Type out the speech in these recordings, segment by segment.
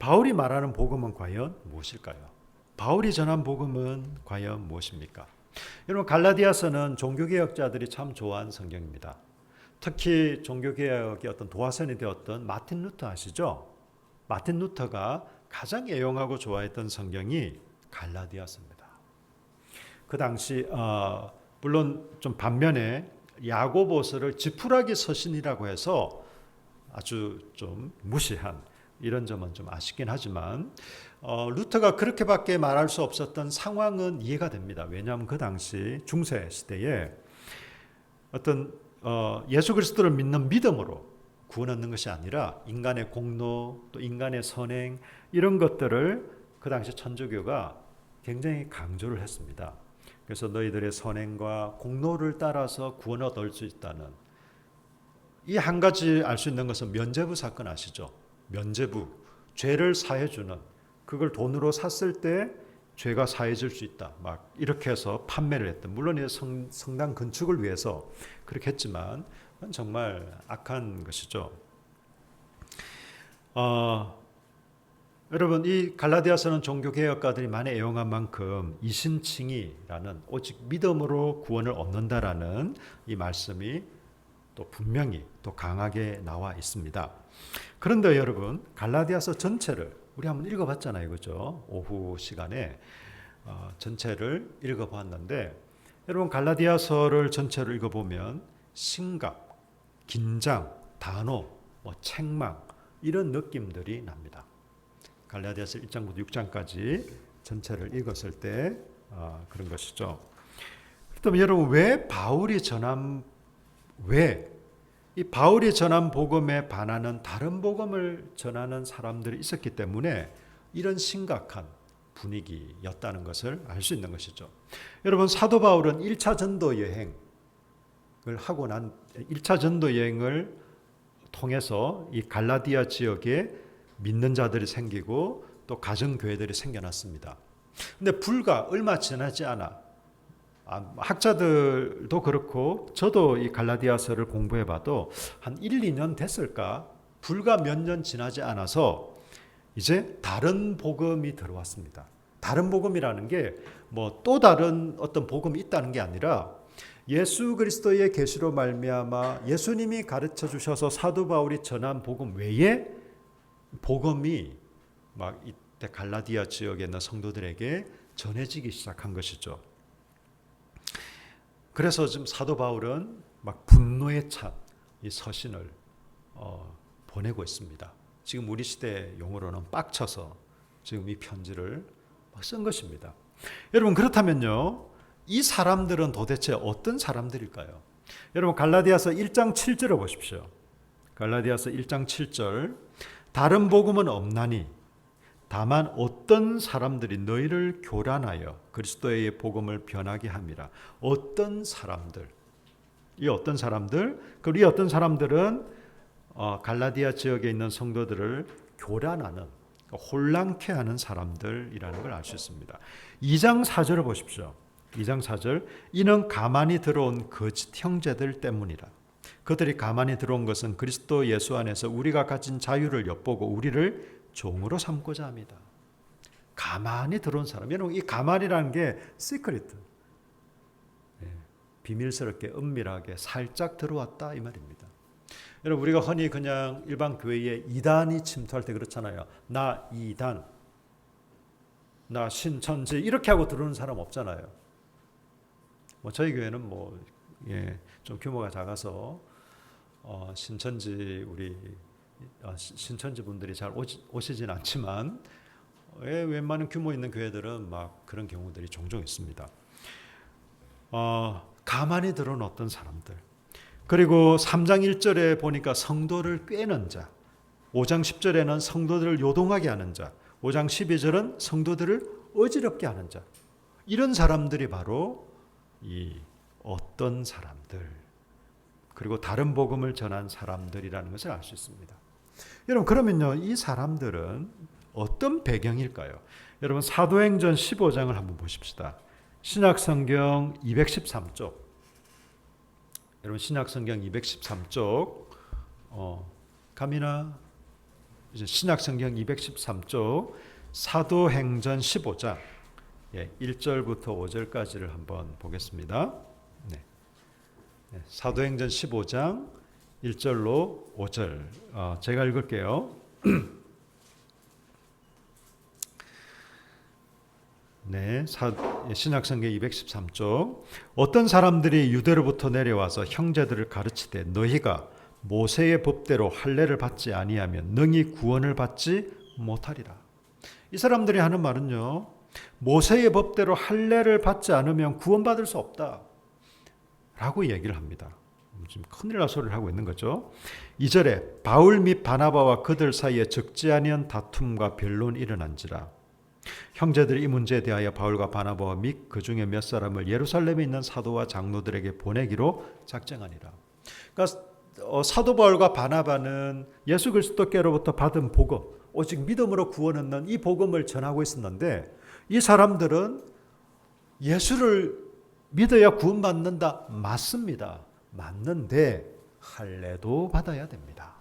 바울이 말하는 복음은 과연 무엇일까요? 바울이 전한 복음은 과연 무엇입니까? 여러분, 갈라디아서는 종교개혁자들이 참 좋아하는 성경입니다. 특히 종교개혁의 어떤 도화선이 되었던 마틴 루터 아시죠? 마틴 루터가 가장 애용하고 좋아했던 성경이 갈라디아서입니다. 그 당시 물론 좀 반면에 야고보서를 지푸라기 서신이라고 해서 아주 좀 무시한 이런 점은 좀 아쉽긴 하지만 루터가 그렇게밖에 말할 수 없었던 상황은 이해가 됩니다. 왜냐하면 그 당시 중세 시대에 어떤 예수 그리스도를 믿는 믿음으로 구원 얻는 것이 아니라 인간의 공로 또 인간의 선행 이런 것들을 그 당시 천주교가 굉장히 강조를 했습니다. 그래서 너희들의 선행과 공로를 따라서 구원을 얻을 수 있다는 이 한 가지 알 수 있는 것은 면죄부 사건 아시죠? 면죄부, 죄를 사해주는 그걸 돈으로 샀을 때 죄가 사해질 수 있다. 막 이렇게 해서 판매를 했던 물론 성당 건축을 위해서 그렇게 했지만 그건 정말 악한 것이죠. 여러분 이 갈라디아서는 종교개혁가들이 많이 애용한 만큼 이신칭의라는 오직 믿음으로 구원을 얻는다라는 이 말씀이 또 분명히 또 강하게 나와 있습니다. 그런데 여러분 갈라디아서 전체를 우리 한번 읽어봤잖아요, 그죠? 오후 시간에 전체를 읽어봤는데 여러분 갈라디아서를 전체를 읽어보면 심각, 긴장, 단호, 책망 이런 느낌들이 납니다. 갈라디아서 1장부터 6장까지 전체를 읽었을 때 그런 것이죠. 그렇다면 여러분 왜 이 바울이 전한 복음에 반하는 다른 복음을 전하는 사람들이 있었기 때문에 이런 심각한 분위기였다는 것을 알 수 있는 것이죠. 여러분 사도 바울은 1차 전도 여행을 하고 난 1차 전도 여행을 통해서 이 갈라디아 지역에 믿는 자들이 생기고 또 가정교회들이 생겨났습니다. 근데 불과 얼마 지나지 않아 학자들도 그렇고 저도 이 갈라디아서를 공부해봐도 한 1, 2년 됐을까? 불과 몇 년 지나지 않아서 이제 다른 복음이 들어왔습니다. 다른 복음이라는 게 또 다른 어떤 복음이 있다는 게 아니라 예수 그리스도의 계시로 말미암아 예수님이 가르쳐 주셔서 사도 바울이 전한 복음 외에 복음이 막 이때 갈라디아 지역에 있는 성도들에게 전해지기 시작한 것이죠. 그래서 지금 사도 바울은 막 분노에 찬 이 서신을 보내고 있습니다. 지금 우리 시대 용어로는 빡쳐서 지금 이 편지를 막 쓴 것입니다. 여러분 그렇다면요, 이 사람들은 도대체 어떤 사람들일까요? 여러분 갈라디아서 1장 7절을 보십시오. 갈라디아서 1장 7절 다른 복음은 없나니 다만 어떤 사람들이 너희를 교란하여 그리스도의 복음을 변하게 함이라. 어떤 사람들, 이 어떤 사람들, 그리고 이 어떤 사람들은 갈라디아 지역에 있는 성도들을 교란하는, 혼란케 하는 사람들이라는 걸 알 수 있습니다. 2장 4절을 보십시오. 2장 4절 이는 가만히 들어온 거짓 형제들 때문이라. 그들이 가만히 들어온 것은 그리스도 예수 안에서 우리가 가진 자유를 엿보고 우리를 종으로 삼고자 합니다. 가만히 들어온 사람. 여러분 이 가만이라는 게 시크릿, 비밀스럽게 은밀하게 살짝 들어왔다 이 말입니다. 여러분 우리가 흔히 그냥 일반 교회에 이단이 침투할 때 그렇잖아요. 나 이단, 나 신천지 이렇게 하고 들어오는 사람 없잖아요. 저희 교회는 좀 규모가 작아서 신천지 우리 신천지 분들이 잘 오시진 않지만 웬만한 규모 있는 교회들은 막 그런 경우들이 종종 있습니다. 가만히 들어온 어떤 사람들. 그리고 3장 1절에 보니까 성도를 꿰는 자, 5장 10절에는 성도들을 요동하게 하는 자, 5장 12절은 성도들을 어지럽게 하는 자. 이런 사람들이 바로 이 어떤 사람들, 그리고 다른 복음을 전한 사람들이라는 것을 알 수 있습니다. 여러분 그러면요 이 사람들은 어떤 배경일까요? 여러분 사도행전 15장을 한번 보십시다. 신약성경 213쪽. 여러분 신약성경 213쪽. 감이나 이제 신약성경 213쪽 사도행전 15장 1절부터 5절까지를 한번 보겠습니다. 네. 사도행전 15장 1절로 5절 제가 읽을게요. 네, 신약성경 213쪽 어떤 사람들이 유대로부터 내려와서 형제들을 가르치되 너희가 모세의 법대로 할례를 받지 아니하면 능히 구원을 받지 못하리라. 이 사람들이 하는 말은요, 모세의 법대로 할례를 받지 않으면 구원받을 수 없다 라고 얘기를 합니다. 지금 큰일 날 소리를 하고 있는 거죠. 2절에 바울 및 바나바와 그들 사이에 적지 아니한 다툼과 변론이 일어난지라. 형제들이 이 문제에 대하여 바울과 바나바와 및 그 중에 몇 사람을 예루살렘에 있는 사도와 장로들에게 보내기로 작정하니라. 그러니까 사도 바울과 바나바는 예수 그리스도께로부터 받은 복음, 오직 믿음으로 구원 얻는 이 복음을 전하고 있었는데 이 사람들은 예수를 믿어야 구원받는다. 맞습니다. 맞는데 할례도 받아야 됩니다.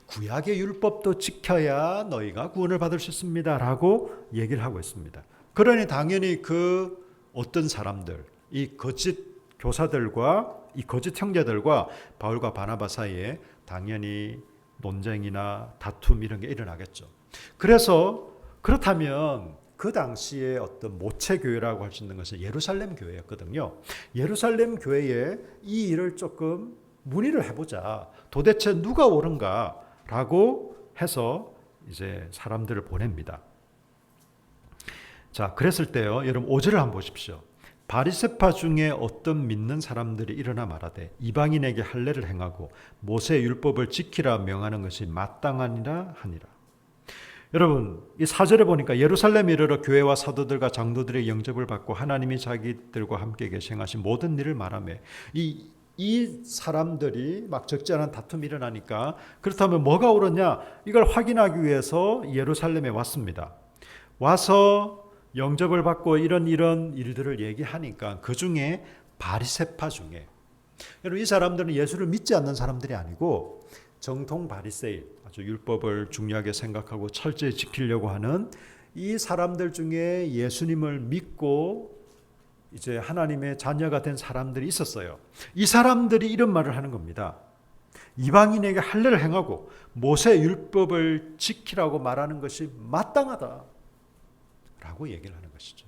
구약의 율법도 지켜야 너희가 구원을 받을 수 있습니다 라고 얘기를 하고 있습니다. 그러니 당연히 그 어떤 사람들, 이 거짓 교사들과 이 거짓 형제들과 바울과 바나바 사이에 당연히 논쟁이나 다툼 이런 게 일어나겠죠. 그래서 그렇다면 그 당시에 어떤 모체교회라고 할 수 있는 것은 예루살렘 교회였거든요. 예루살렘 교회에 이 일을 조금 문의를 해보자. 도대체 누가 옳은가라고 해서 이제 사람들을 보냅니다. 자, 그랬을 때요, 여러분 5절을 한번 보십시오. 바리새파 중에 어떤 믿는 사람들이 일어나 말하되 이방인에게 할례를 행하고 모세의 율법을 지키라 명하는 것이 마땅하니라 하니라. 여러분, 이 4절에 보니까 예루살렘에 이르러 교회와 사도들과 장로들의 영접을 받고 하나님이 자기들과 함께 계시 행하신 모든 일을 말하며 이 사람들이 막 적지 않은 다툼이 일어나니까 그렇다면 뭐가 옳으냐 이걸 확인하기 위해서 예루살렘에 왔습니다. 와서 영접을 받고 이런 일들을 얘기하니까 그 중에 바리새파 중에 여러분 이 사람들은 예수를 믿지 않는 사람들이 아니고 정통 바리새인 아주 율법을 중요하게 생각하고 철저히 지키려고 하는 이 사람들 중에 예수님을 믿고 이제 하나님의 자녀가 된 사람들이 있었어요. 이 사람들이 이런 말을 하는 겁니다. 이방인에게 할례를 행하고 모세 율법을 지키라고 말하는 것이 마땅하다 라고 얘기를 하는 것이죠.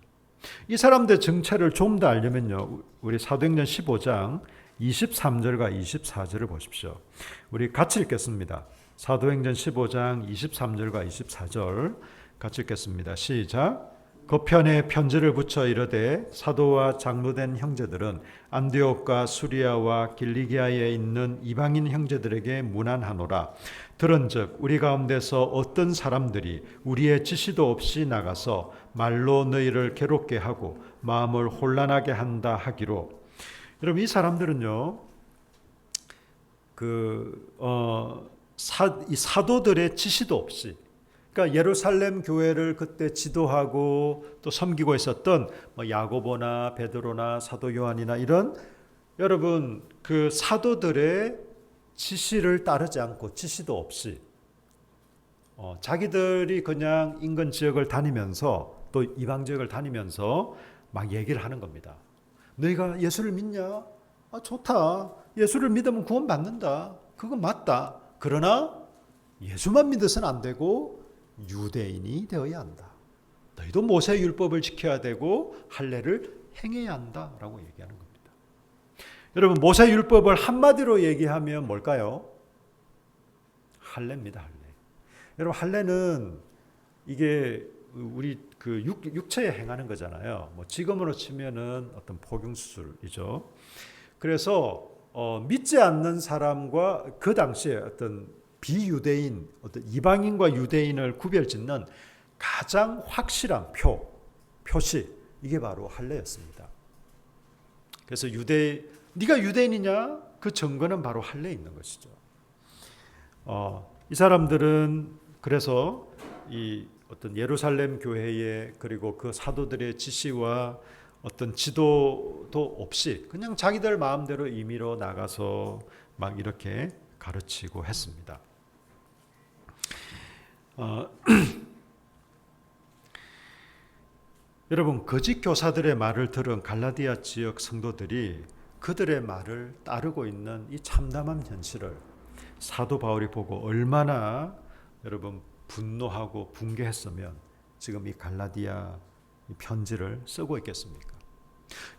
이 사람들의 정체를 좀 더 알려면요, 우리 사도행전 15장 23절과 24절을 보십시오. 우리 같이 읽겠습니다. 사도행전 15장 23절과 24절 같이 읽겠습니다. 시작. 그 편에 편지를 붙여 이르되 사도와 장로된 형제들은 안디옥과 수리아와 길리기아에 있는 이방인 형제들에게 문안하노라. 들은즉 우리 가운데서 어떤 사람들이 우리의 지시도 없이 나가서 말로 너희를 괴롭게 하고 마음을 혼란하게 한다 하기로. 여러분 이 사람들은요, 이 사도들의 지시도 없이, 그러니까 예루살렘 교회를 그때 지도하고 또 섬기고 있었던 야고보나 베드로나 사도 요한이나 이런 여러분 그 사도들의 지시를 따르지 않고 지시도 없이 자기들이 그냥 인근 지역을 다니면서 또 이방 지역을 다니면서 막 얘기를 하는 겁니다. 너희가 예수를 믿냐? 아, 좋다. 예수를 믿으면 구원받는다. 그건 맞다. 그러나 예수만 믿어서는 안 되고 유대인이 되어야 한다. 너희도 모세 율법을 지켜야 되고 할례를 행해야 한다라고 얘기하는 겁니다. 여러분 모세 율법을 한마디로 얘기하면 뭘까요? 할례입니다. 할례. 여러분 할례는 이게 우리 그 육체에 행하는 거잖아요. 뭐 지금으로 치면은 어떤 포경 수술이죠. 그래서 믿지 않는 사람과 그 당시에 어떤 비유대인, 어떤 이방인과 유대인을 구별짓는 가장 확실한 표시, 이게 바로 할례였습니다. 그래서 네가 유대인이냐? 그 증거는 바로 할례에 있는 것이죠. 이 사람들은 그래서 이 어떤 예루살렘 교회에 그리고 그 사도들의 지시와 어떤 지도도 없이 그냥 자기들 마음대로 임의로 나가서 막 이렇게 가르치고 했습니다. 어, 여러분 거짓 교사들의 말을 들은 갈라디아 지역 성도들이 그들의 말을 따르고 있는 이 참담한 현실을 사도 바울이 보고 얼마나 여러분 분노하고 붕괴했으면 지금 이 갈라디아 이 편지를 쓰고 있겠습니까?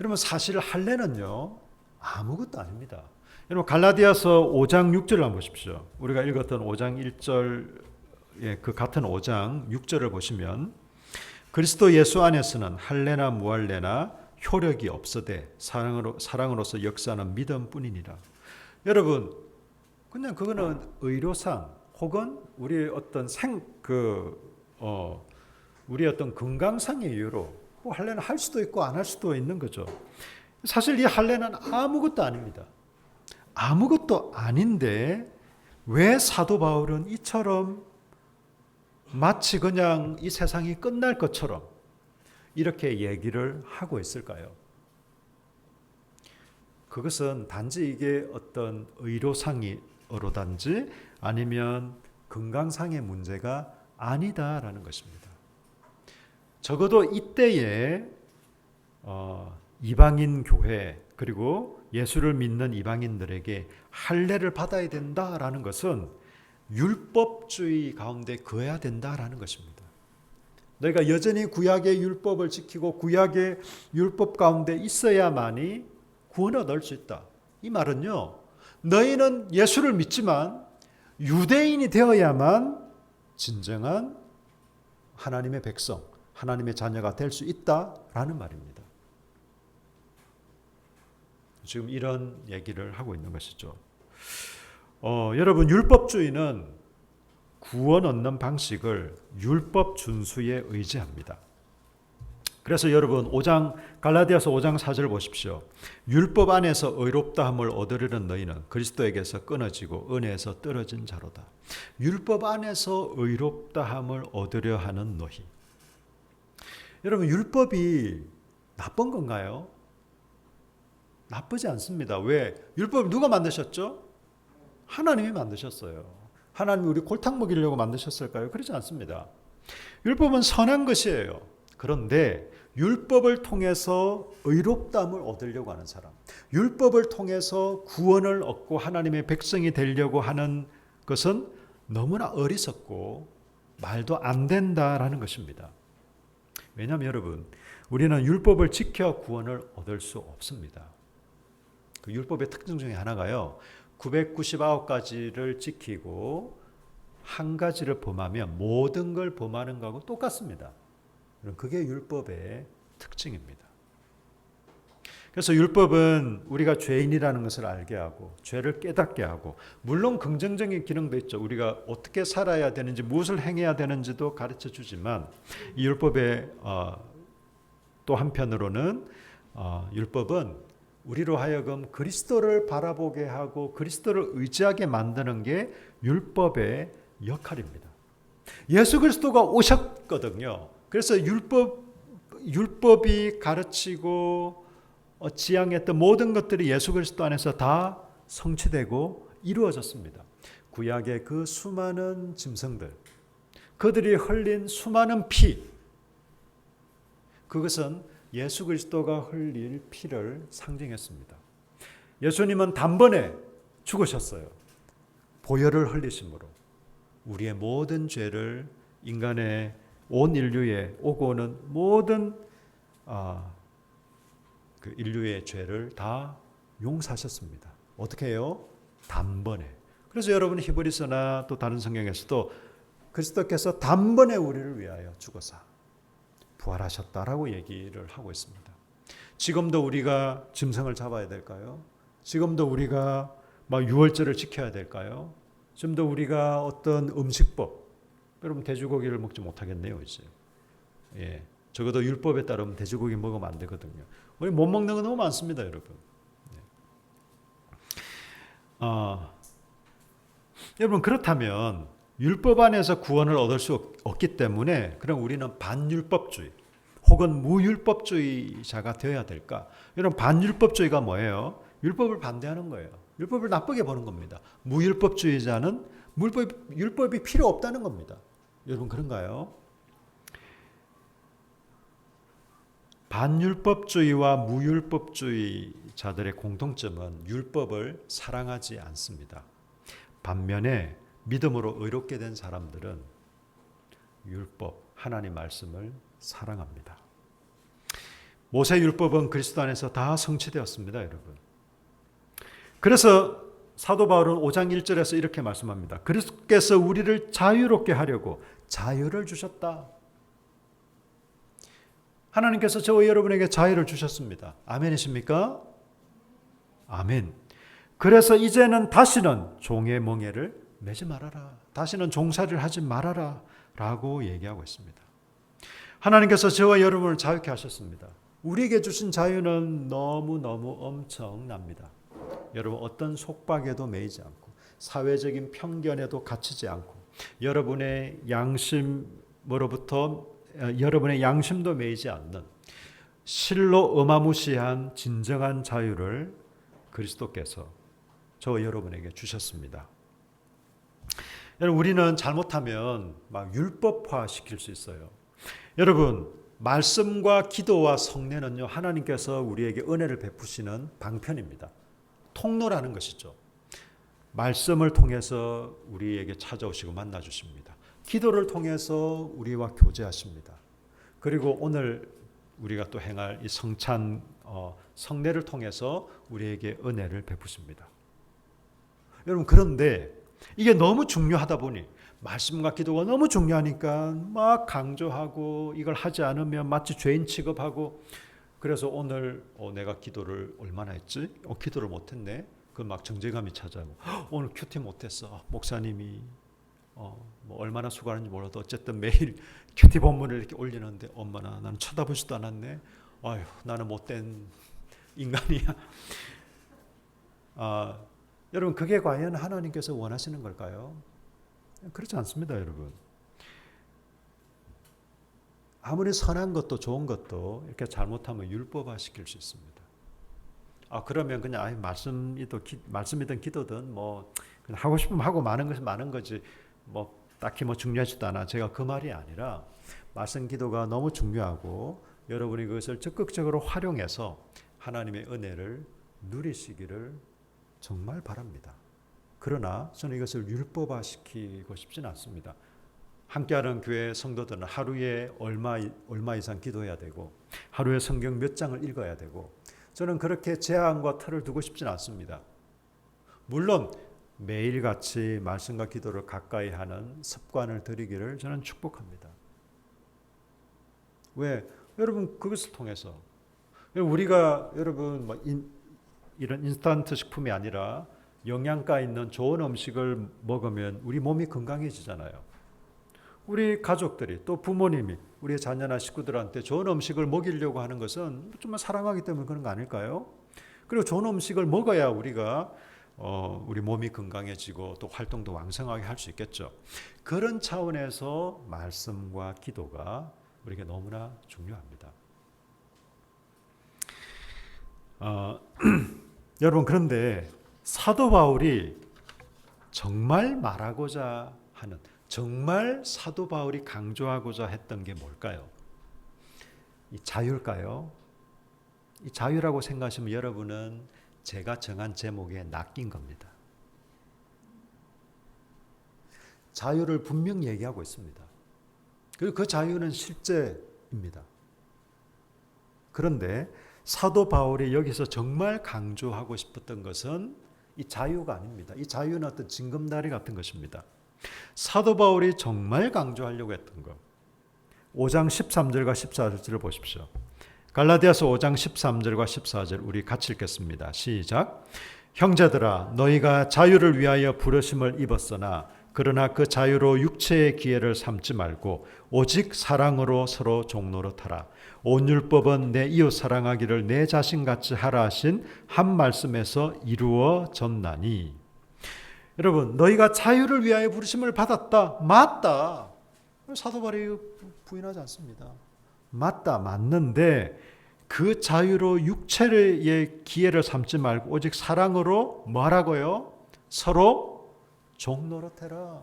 여러분 사실 할례는요 아무것도 아닙니다. 여러분 갈라디아서 5장 6절을 한번 보십시오. 우리가 읽었던 5장 1절 그 같은 5장 6절을 보시면 그리스도 예수 안에서는 할례나 무할례나 효력이 없어되 사랑으로서 역사하는 믿음뿐이니라. 여러분 그냥 그거는 의료상 혹은 우리의 어떤 우리의 어떤 건강상의 이유로 할례는 할 수도 있고 안 할 수도 있는 거죠. 사실 이 할례는 아무것도 아닙니다. 아무것도 아닌데 왜 사도 바울은 이처럼 마치 그냥 이 세상이 끝날 것처럼 이렇게 얘기를 하고 있을까요? 그것은 단지 이게 어떤 의료상으로든지 아니면 건강상의 문제가 아니다라는 것입니다. 적어도 이때에 이방인 교회 그리고 예수를 믿는 이방인들에게 할례를 받아야 된다라는 것은 율법주의 가운데 거해야 된다라는 것입니다. 너희가 여전히 구약의 율법을 지키고 구약의 율법 가운데 있어야만이 구원을 얻을 수 있다. 이 말은요. 너희는 예수를 믿지만 유대인이 되어야만 진정한 하나님의 백성, 하나님의 자녀가 될 수 있다라는 말입니다. 지금 이런 얘기를 하고 있는 것이죠. 여러분 율법주의는 구원 얻는 방식을 율법 준수에 의지합니다. 그래서 여러분 갈라디아서 5장 4절 보십시오. 율법 안에서 의롭다함을 얻으려는 너희는 그리스도에게서 끊어지고 은혜에서 떨어진 자로다. 율법 안에서 의롭다함을 얻으려 하는 너희. 여러분 율법이 나쁜 건가요? 나쁘지 않습니다. 왜? 율법을 누가 만드셨죠? 하나님이 만드셨어요. 하나님이 우리 골탕 먹이려고 만드셨을까요? 그렇지 않습니다. 율법은 선한 것이에요. 그런데 율법을 통해서 의롭다함을 얻으려고 하는 사람, 율법을 통해서 구원을 얻고 하나님의 백성이 되려고 하는 것은 너무나 어리석고 말도 안 된다라는 것입니다. 왜냐하면 여러분, 우리는 율법을 지켜 구원을 얻을 수 없습니다. 그 율법의 특징 중에 하나가요. 999가지를 지키고 한 가지를 범하면 모든 걸 범하는 것하고 똑같습니다. 그게 율법의 특징입니다. 그래서 율법은 우리가 죄인이라는 것을 알게 하고 죄를 깨닫게 하고 물론 긍정적인 기능도 있죠. 우리가 어떻게 살아야 되는지 무엇을 행해야 되는지도 가르쳐 주지만 이 율법의 또 한편으로는 율법은 우리로 하여금 그리스도를 바라보게 하고 그리스도를 의지하게 만드는 게 율법의 역할입니다. 예수 그리스도가 오셨거든요. 그래서 율법이 가르치고 지향했던 모든 것들이 예수 그리스도 안에서 다 성취되고 이루어졌습니다. 구약의 그 수많은 짐승들, 그들이 흘린 수많은 피, 그것은 예수 그리스도가 흘릴 피를 상징했습니다. 예수님은 단번에 죽으셨어요. 보혈을 흘리심으로 우리의 모든 죄를 인간의 온 인류에 오고 오는 모든 그 인류의 죄를 다 용서하셨습니다. 어떻게 해요? 단번에. 그래서 여러분 히브리서나 또 다른 성경에서도 그리스도께서 단번에 우리를 위하여 죽어서 부활하셨다라고 얘기를 하고 있습니다. 지금도 우리가 짐승을 잡아야 될까요? 지금도 우리가 막 유월절을 지켜야 될까요? 지금도 우리가 어떤 음식법, 여러분 돼지고기를 먹지 못하겠네요 이제. 예, 적어도 율법에 따르면 돼지고기 먹으면 안 되거든요. 우리 못 먹는 거 너무 많습니다, 여러분. 여러분 그렇다면 율법 안에서 구원을 얻을 수 없기 때문에 그럼 우리는 반율법주의 혹은 무율법주의자가 되어야 될까? 여러분 반율법주의가 뭐예요? 율법을 반대하는 거예요. 율법을 나쁘게 보는 겁니다. 무율법주의자는 율법이 필요 없다는 겁니다. 여러분 그런가요? 반율법주의와 무율법주의자들의 공통점은 율법을 사랑하지 않습니다. 반면에 믿음으로 의롭게 된 사람들은 율법, 하나님 말씀을 사랑합니다. 모세 율법은 그리스도 안에서 다 성취되었습니다, 여러분. 그래서 사도 바울은 5장 1절에서 이렇게 말씀합니다. 그리스도께서 우리를 자유롭게 하려고 자유를 주셨다. 하나님께서 저와 여러분에게 자유를 주셨습니다. 아멘이십니까? 아멘. 그래서 이제는 다시는 종의 멍에를 매지 말아라. 다시는 종살이를 하지 말아라. 라고 얘기하고 있습니다. 하나님께서 저와 여러분을 자유케 하셨습니다. 우리에게 주신 자유는 너무너무 엄청납니다. 여러분 어떤 속박에도 매이지 않고 사회적인 편견에도 갇히지 않고 여러분의 양심도 매이지 않는 실로 어마무시한 진정한 자유를 그리스도께서 저와 여러분에게 주셨습니다. 여러분 우리는 잘못하면 막 율법화 시킬 수 있어요. 여러분 말씀과 기도와 성례는요 하나님께서 우리에게 은혜를 베푸시는 방편입니다. 통로라는 것이죠. 말씀을 통해서 우리에게 찾아오시고 만나 주십니다. 기도를 통해서 우리와 교제하십니다. 그리고 오늘 우리가 또 행할 이 성례를 통해서 우리에게 은혜를 베푸십니다. 여러분 그런데 이게 너무 중요하다 보니 말씀과 기도가 너무 중요하니까 막 강조하고 이걸 하지 않으면 마치 죄인 취급하고 그래서 오늘 내가 기도를 얼마나 했지? 기도를 못했네. 그 막 정죄감이 찾아오고 오늘 큐티 못했어. 목사님이 뭐 얼마나 수고하는지 몰라도 어쨌든 매일 큐티 본문을 이렇게 올리는데 엄마나 나는 쳐다보지도 않았네. 아유 나는 못된 인간이야. 여러분 그게 과연 하나님께서 원하시는 걸까요? 그렇지 않습니다, 여러분. 아무리 선한 것도 좋은 것도 이렇게 잘못하면 율법화 시킬 수 있습니다. 그러면 그냥 말씀이든 기도든 뭐 그냥 하고 싶으면 하고 많은 것은 많은 거지 뭐 딱히 뭐 중요하지도 않아. 제가 그 말이 아니라 말씀 기도가 너무 중요하고 여러분이 그것을 적극적으로 활용해서 하나님의 은혜를 누리시기를 정말 바랍니다. 그러나 저는 이것을 율법화 시키고 싶지는 않습니다. 함께하는 교회 성도들은 하루에 얼마 이상 기도해야 되고 하루에 성경 몇 장을 읽어야 되고 저는 그렇게 제한과 틀을 두고 싶지는 않습니다. 물론 매일같이 말씀과 기도를 가까이 하는 습관을 들이기를 저는 축복합니다. 왜? 여러분 그것을 통해서 우리가 여러분 이런 인스턴트 식품이 아니라 영양가 있는 좋은 음식을 먹으면 우리 몸이 건강해지잖아요. 우리 가족들이 또 부모님이 우리 자녀나 식구들한테 좋은 음식을 먹이려고 하는 것은 정말 사랑하기 때문에 그런 거 아닐까요? 그리고 좋은 음식을 먹어야 우리가 우리 몸이 건강해지고 또 활동도 왕성하게 할 수 있겠죠. 그런 차원에서 말씀과 기도가 우리에게 너무나 중요합니다. 여러분 그런데 사도 바울이 정말 말하고자 하는 정말 사도 바울이 강조하고자 했던 게 뭘까요? 이 자유일까요? 이 자유라고 생각하시면 여러분은 제가 정한 제목에 낚인 겁니다. 자유를 분명히 얘기하고 있습니다. 그리고 그 자유는 실제입니다. 그런데 사도 바울이 여기서 정말 강조하고 싶었던 것은 이 자유가 아닙니다. 이 자유는 어떤 징검다리 같은 것입니다. 사도 바울이 정말 강조하려고 했던 것 5장 13절과 14절을 보십시오. 갈라디아서 5장 13절과 14절 우리 같이 읽겠습니다. 시작. 형제들아 너희가 자유를 위하여 부르심을 입었으나 그러나 그 자유로 육체의 기회를 삼지 말고 오직 사랑으로 서로 종노릇하라. 온 율법은 내 이웃 사랑하기를 내 자신같이 하라 하신 한 말씀에서 이루어졌나니. 여러분 너희가 자유를 위하여 부르심을 받았다. 맞다. 사도 바울이 부인하지 않습니다. 맞다. 맞는데 그 자유로 육체의 기회를 삼지 말고 오직 사랑으로 뭐하라고요? 서로 종노릇해라.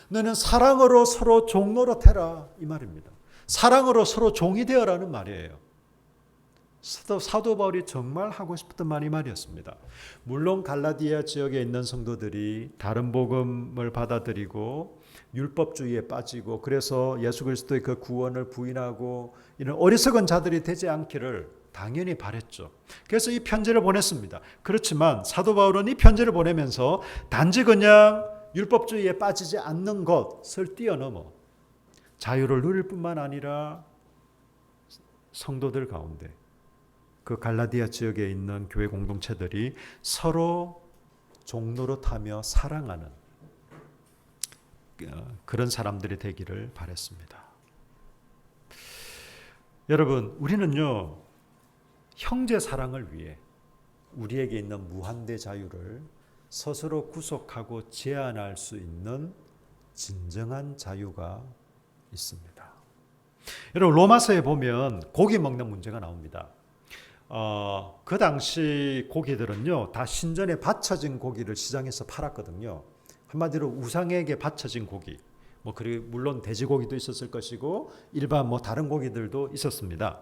너는 사랑으로 서로 종노릇해라 이 말입니다. 사랑으로 서로 종이 되어라는 말이에요. 사도 바울이 정말 하고 싶었던 말이 말이었습니다. 물론 갈라디아 지역에 있는 성도들이 다른 복음을 받아들이고 율법주의에 빠지고 그래서 예수 그리스도의 그 구원을 부인하고 이런 어리석은 자들이 되지 않기를 당연히 바랬죠. 그래서 이 편지를 보냈습니다. 그렇지만 사도 바울은 이 편지를 보내면서 단지 그냥 율법주의에 빠지지 않는 것을 뛰어넘어 자유를 누릴 뿐만 아니라 성도들 가운데 그 갈라디아 지역에 있는 교회 공동체들이 서로 종노릇하며 사랑하는 그런 사람들이 되기를 바랬습니다. 여러분, 우리는요, 형제 사랑을 위해 우리에게 있는 무한대 자유를 스스로 구속하고 제한할 수 있는 진정한 자유가 있습니다. 여러분, 로마서에 보면 고기 먹는 문제가 나옵니다. 그 당시 고기들은요, 다 신전에 바쳐진 고기를 시장에서 팔았거든요. 한마디로 우상에게 바쳐진 고기, 그리고 물론 돼지고기도 있었을 것이고 일반 다른 고기들도 있었습니다.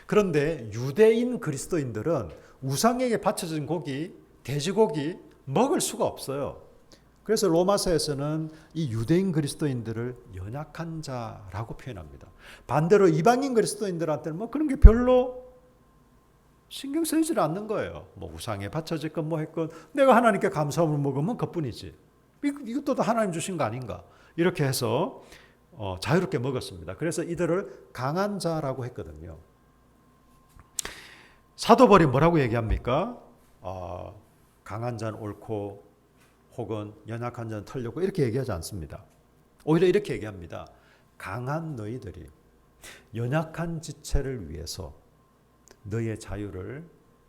그런데 유대인 그리스도인들은 우상에게 바쳐진 고기, 돼지고기 먹을 수가 없어요. 그래서 로마서에서는 이 유대인 그리스도인들을 연약한 자라고 표현합니다. 반대로 이방인 그리스도인들한테는 그런 게 별로 신경 쓰이질 않는 거예요. 우상에 바쳐질건 했건 내가 하나님께 감사함을 먹으면 그뿐이지. 이것도 하나님 주신 거 아닌가. 이렇게 해서 자유롭게 먹었습니다. 그래서 이들을 강한 자라고 했거든요. 사도 바울이 뭐라고 얘기합니까? 강한 자는 옳고 혹은 연약한 자는 털렸고 이렇게 얘기하지 않습니다. 오히려 이렇게 얘기합니다. 강한 너희들이 연약한 지체를 위해서 너의 자유를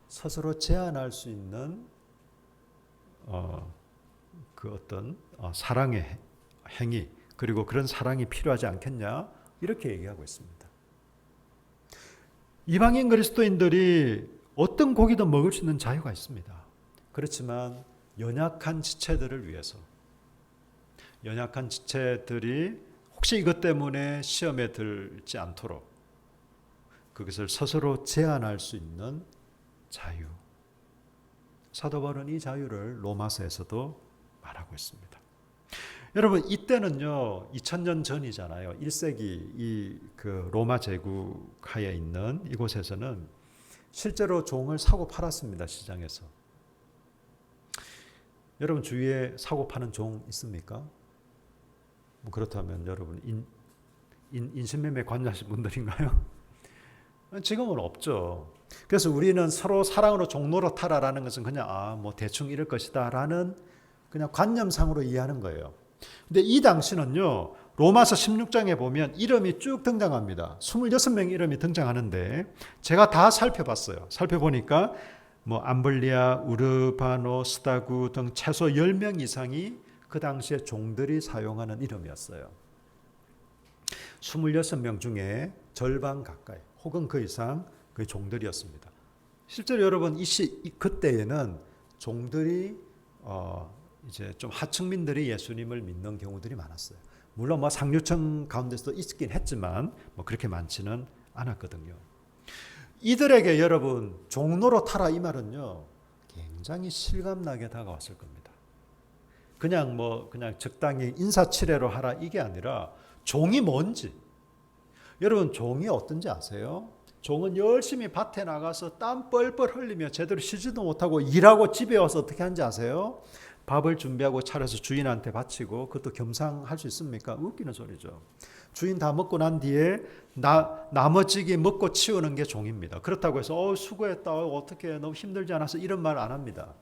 스스로 제한할 수 있는 그 어떤 사랑의 행위 그리고 그런 사랑이 필요하지 않겠냐 이렇게 얘기하고 있습니다. 이방인 그리스도인들이 어떤 고기도 먹을 수 있는 자유가 있습니다. 그렇지만 연약한 지체들을 위해서 연약한 지체들이 혹시 이것 때문에 시험에 들지 않도록 그것을 스스로 제한할 수 있는 자유. 사도 바울은 이 자유를 로마서에서도 말하고 있습니다. 여러분 이때는요 2000년 전이잖아요. 1세기 그 로마 제국 하에 있는 이곳에서는 실제로 종을 사고 팔았습니다. 시장에서. 여러분 주위에 사고 파는 종 있습니까? 그렇다면 여러분 인신매매 관여하신 분들인가요? 지금은 없죠. 그래서 우리는 서로 사랑으로 종노릇하라라는 것은 그냥 대충 이럴 것이다라는 그냥 관념상으로 이해하는 거예요. 근데 이 당시는요. 로마서 16장에 보면 이름이 쭉 등장합니다. 26명 이름이 등장하는데 제가 다 살펴봤어요. 살펴보니까 암블리아, 우르바노, 스타구 등 최소 10명 이상이 그 당시에 종들이 사용하는 이름이었어요. 26명 중에 절반 가까이 혹은 그 이상 그 종들이었습니다. 실제로 여러분 그때에는 종들이 이제 좀 하층민들이 예수님을 믿는 경우들이 많았어요. 물론 상류층 가운데서도 있긴 했지만 그렇게 많지는 않았거든요. 이들에게 여러분 종노릇하라 이 말은요 굉장히 실감나게 다가왔을 겁니다. 그냥 적당히 인사치레로 하라 이게 아니라 종이 뭔지. 여러분 종이 어떤지 아세요? 종은 열심히 밭에 나가서 땀 뻘뻘 흘리며 제대로 쉬지도 못하고 일하고 집에 와서 어떻게 하는지 아세요? 밥을 준비하고 차려서 주인한테 바치고 그것도 겸상할 수 있습니까? 웃기는 소리죠. 주인 다 먹고 난 뒤에 나머지기 먹고 치우는 게 종입니다. 그렇다고 해서 수고했다 어떻게 너무 힘들지 않아서 이런 말 안 합니다.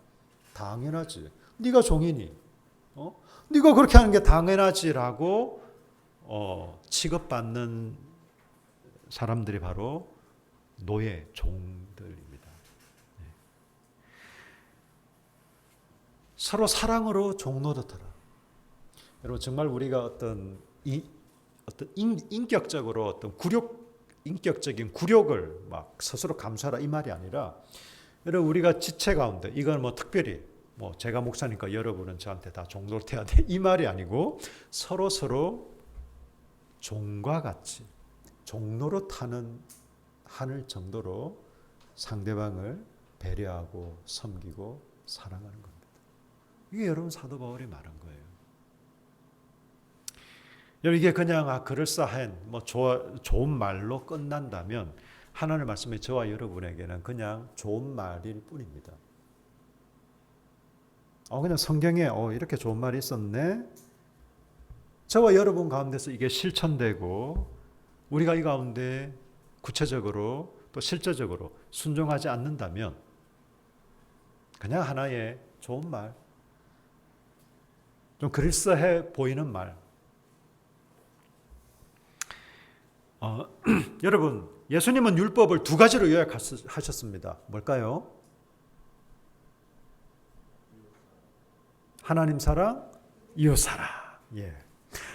당연하지. 네가 종이니 네가 그렇게 하는 게 당연하지라고 취급받는 사람들이 바로 노예 종들입니다. 서로 사랑으로 종노릇하라. 여러분 정말 우리가 어떤 인격적으로 어떤 인격적인 굴욕을 스스로 감수하라 이 말이 아니라 여러분 우리가 지체 가운데 이건 특별히 뭐 제가 목사니까 여러분은 저한테 다 종로로 돼야 돼 이 말이 아니고 서로 종과 같이 종로로 타는 하늘 정도로 상대방을 배려하고 섬기고 사랑하는 겁니다. 이게 여러분 사도 바울이 말한 거예요. 여러분 이게 그냥 그럴싸한 뭐 좋은 말로 끝난다면 하나님의 말씀이 저와 여러분에게는 그냥 좋은 말일 뿐입니다. 그냥 성경에 이렇게 좋은 말이 있었네. 저와 여러분 가운데서 이게 실천되고 우리가 이 가운데 구체적으로 또 실제적으로 순종하지 않는다면 그냥 하나의 좋은 말, 좀 그럴싸해 보이는 말. 여러분 예수님은 율법을 두 가지로 요약하셨습니다. 뭘까요? 하나님 사랑, 이웃 사랑. 예.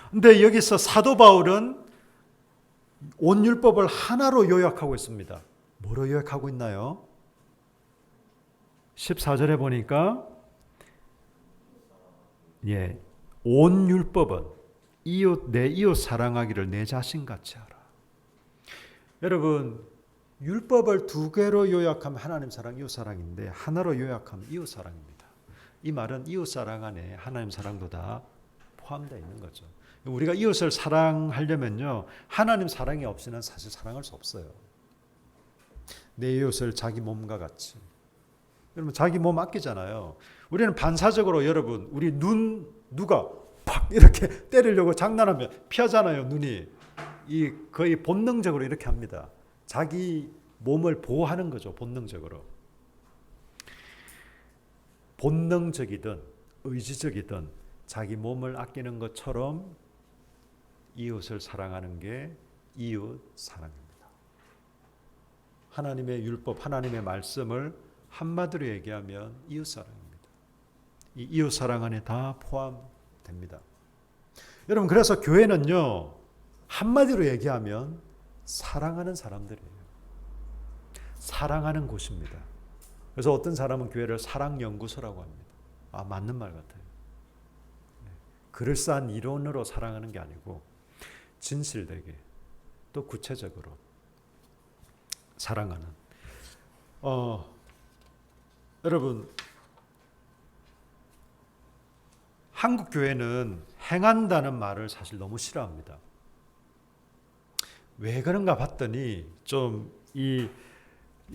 근데 여기서 사도 바울은 온 율법을 하나로 요약하고 있습니다. 뭐로 요약하고 있나요? 14절에 보니까 온 율법은 내 이웃 사랑하기를 내 자신같이 하라. 여러분 율법을 두 개로 요약하면 하나님 사랑, 이웃 사랑인데 하나로 요약하면 이웃 사랑입니다. 이 말은 이웃 사랑 안에 하나님 사랑도 다 포함되어 있는 거죠. 우리가 이웃을 사랑하려면요 하나님 사랑이 없이는 사실 사랑할 수 없어요. 내 이웃을 자기 몸과 같이. 여러분 자기 몸 아끼잖아요. 우리는 반사적으로 여러분 우리 눈 누가 팍 이렇게 때리려고 장난하면 피하잖아요. 눈이 거의 본능적으로 이렇게 합니다. 자기 몸을 보호하는 거죠. 본능적으로. 본능적이든 의지적이든 자기 몸을 아끼는 것처럼 이웃을 사랑하는 게 이웃 사랑입니다. 하나님의 율법, 하나님의 말씀을 한마디로 얘기하면 이웃 사랑입니다. 이 이웃 사랑 안에 다 포함됩니다. 여러분 그래서 교회는요 한마디로 얘기하면 사랑하는 사람들이에요. 사랑하는 곳입니다. 그래서 어떤 사람은 교회를 사랑연구소라고 합니다. 맞는 말 같아요. 그럴싸한 이론으로 사랑하는 게 아니고 진실되게 또 구체적으로 사랑하는. 여러분 한국 교회는 행한다는 말을 사실 너무 싫어합니다. 왜 그런가 봤더니 좀 이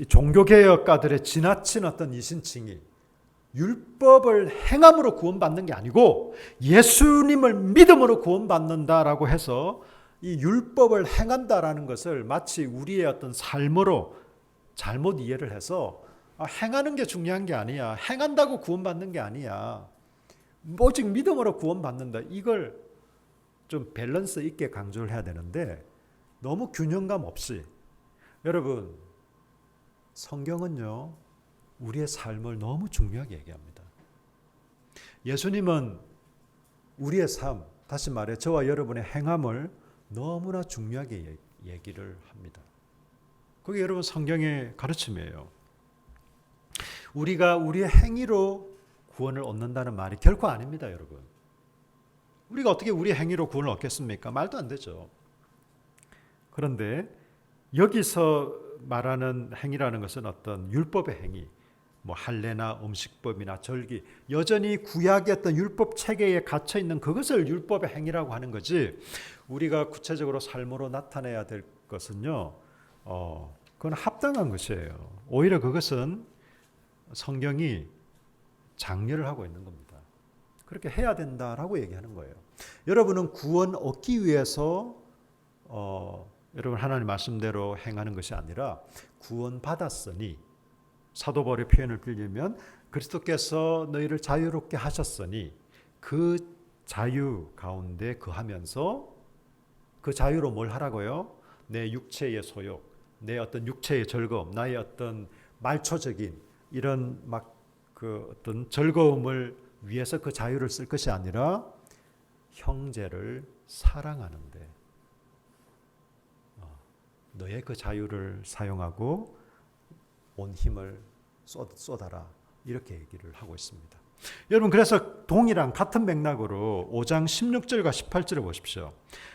종교개혁가들의 지나친 어떤 이신칭이 율법을 행함으로 구원받는 게 아니고 예수님을 믿음으로 구원받는다라고 해서 이 율법을 행한다라는 것을 마치 우리의 어떤 삶으로 잘못 이해를 해서 행하는 게 중요한 게 아니야. 행한다고 구원받는 게 아니야. 오직 믿음으로 구원받는다. 이걸 좀 밸런스 있게 강조를 해야 되는데 너무 균형감 없이. 여러분 성경은요 우리의 삶을 너무 중요하게 얘기합니다. 예수님은 우리의 삶, 다시 말해 저와 여러분의 행함을 너무나 중요하게 얘기를 합니다. 그게 여러분 성경의 가르침이에요. 우리가 우리의 행위로 구원을 얻는다는 말이 결코 아닙니다, 여러분. 우리가 어떻게 우리 행위로 구원을 얻겠습니까? 말도 안 되죠. 그런데 여기서 말하는 행위라는 것은 어떤 율법의 행위, 뭐 할례나 음식법이나 절기, 여전히 구약의 어떤 율법 체계에 갇혀 있는 그것을 율법의 행위라고 하는 거지. 우리가 구체적으로 삶으로 나타내야 될 것은요, 그건 합당한 것이에요. 오히려 그것은 성경이 장려를 하고 있는 겁니다. 그렇게 해야 된다라고 얘기하는 거예요. 여러분은 구원 얻기 위해서 여러분 하나님 말씀대로 행하는 것이 아니라 구원받았으니, 사도 바울의 표현을 빌리면 그리스도께서 너희를 자유롭게 하셨으니 그 자유 가운데 거하면서 그 자유로 뭘 하라고요? 내 육체의 소욕, 내 어떤 육체의 즐거움, 나의 어떤 말초적인 이런 그 어떤 즐거움을 위해서 그 자유를 쓸 것이 아니라 형제를 사랑하는데 너의 그 자유를 사용하고 온 힘을 쏟아라, 이렇게 얘기를 하고 있습니다. 여러분 그래서 동일한 같은 맥락으로 5장 16절과 18절을 보십시오.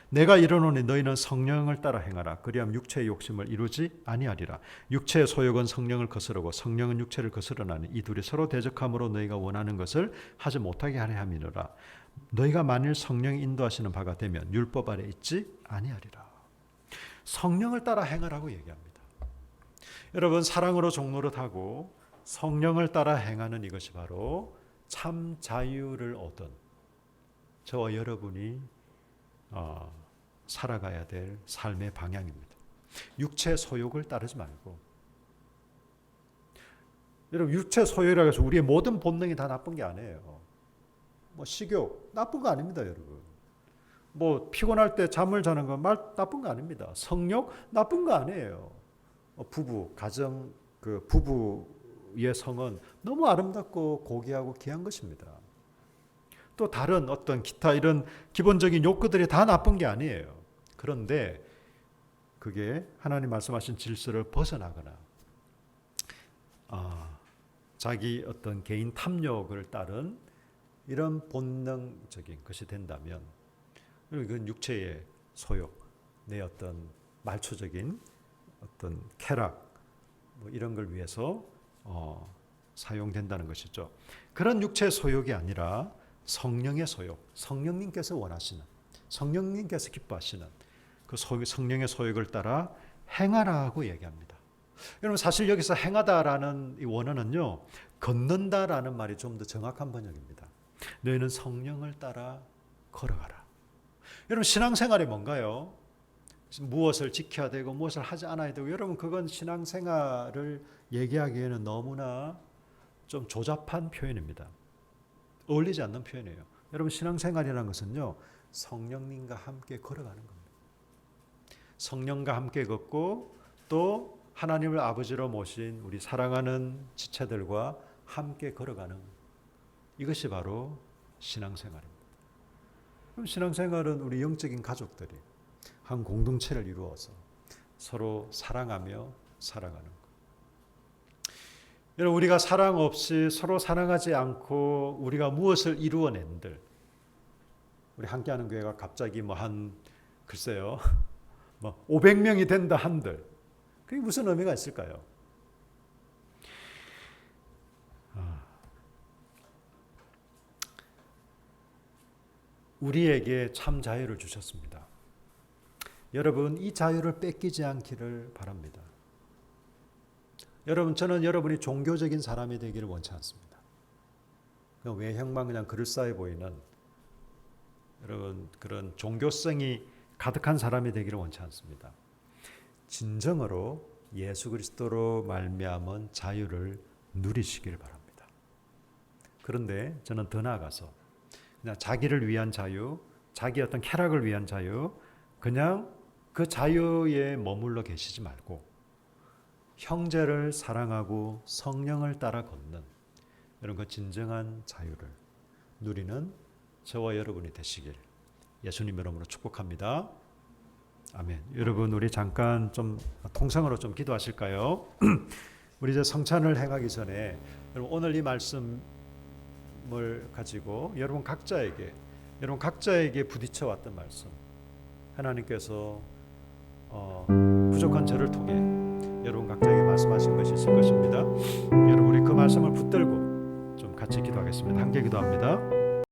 내가 이르노니 너희는 성령을 따라 행하라. 그리하면 육체의 욕심을 이루지 아니하리라. 육체의 소욕은 성령을 거스르고 성령은 육체를 거스르나니 이 둘이 서로 대적함으로 너희가 원하는 것을 하지 못하게 하려 함이니라. 너희가 만일 성령이 인도하시는 바가 되면 율법 아래 있지 아니하리라. 성령을 따라 행하라고 얘기합니다. 여러분 사랑으로 종노릇하고 성령을 따라 행하는 이것이 바로 참 자유를 얻은 저와 여러분이 살아가야 될 삶의 방향입니다. 육체 소욕을 따르지 말고. 여러분 육체 소욕이라고 해서 우리의 모든 본능이 다 나쁜 게 아니에요. 뭐 식욕 나쁜 거 아닙니다, 여러분. 뭐 피곤할 때 잠을 자는 건 나쁜 거 아닙니다. 성욕 나쁜 거 아니에요. 부부 가정 그 부부의 성은 너무 아름답고 고귀하고 귀한 것입니다. 또 다른 어떤 기타 이런 기본적인 욕구들이 다 나쁜 게 아니에요. 그런데 그게 하나님 말씀하신 질서를 벗어나거나 자기 어떤 개인 탐욕을 따른 이런 본능적인 것이 된다면 이건 육체의 소욕, 내 어떤 말초적인 어떤 쾌락 뭐 이런 걸 위해서 사용된다는 것이죠. 그런 육체의 소욕이 아니라 성령의 소욕, 성령님께서 원하시는, 성령님께서 기뻐하시는 그 성령의 소욕을 따라 행하라고 얘기합니다. 여러분 사실 여기서 행하다라는 이 원어는요, 걷는다라는 말이 좀 더 정확한 번역입니다. 너희는 성령을 따라 걸어가라. 여러분 신앙생활이 뭔가요? 무엇을 지켜야 되고 무엇을 하지 않아야 되고, 여러분 그건 신앙생활을 얘기하기에는 너무나 좀 조잡한 표현입니다. 어울리지 않는 표현이에요. 여러분 신앙생활이라는 것은요, 성령님과 함께 걸어가는 겁니다. 성령과 함께 걷고 또 하나님을 아버지로 모신 우리 사랑하는 지체들과 함께 걸어가는, 이것이 바로 신앙생활입니다. 그럼 신앙생활은 우리 영적인 가족들이 한 공동체를 이루어서 서로 사랑하며 살아가는 것. 여러분 우리가 사랑 없이 서로 사랑하지 않고 우리가 무엇을 이루어낸들, 우리 함께하는 교회가 갑자기 글쎄요 500명이 된다 한들 그게 무슨 의미가 있을까요? 우리에게 참 자유를 주셨습니다. 여러분 이 자유를 뺏기지 않기를 바랍니다. 여러분 저는 여러분이 종교적인 사람이 되기를 원치 않습니다. 외형만 그냥 그럴싸해 보이는 여러분 그런 종교성이 가득한 사람이 되기를 원치 않습니다. 진정으로 예수 그리스도로 말미암은 자유를 누리시기를 바랍니다. 그런데 저는 더 나아가서 그냥 자기를 위한 자유, 자기 어떤 쾌락을 위한 자유, 그냥 그 자유에 머물러 계시지 말고 형제를 사랑하고 성령을 따라 걷는 이런 그 진정한 자유를 누리는 저와 여러분이 되시길 예수님 이름으로 축복합니다. 아멘. 여러분 우리 잠깐 좀 통성으로 좀 기도하실까요? 우리 이제 성찬을 행하기 전에 여러분 오늘 이 말씀을 가지고 여러분 각자에게 부딪혀 왔던 말씀, 하나님께서 부족한 저를 통해 여러분 각자에게 말씀하신 것이 있을 것입니다. 여러분 우리 그 말씀을 붙들고 좀 같이 기도하겠습니다. 함께 기도합니다.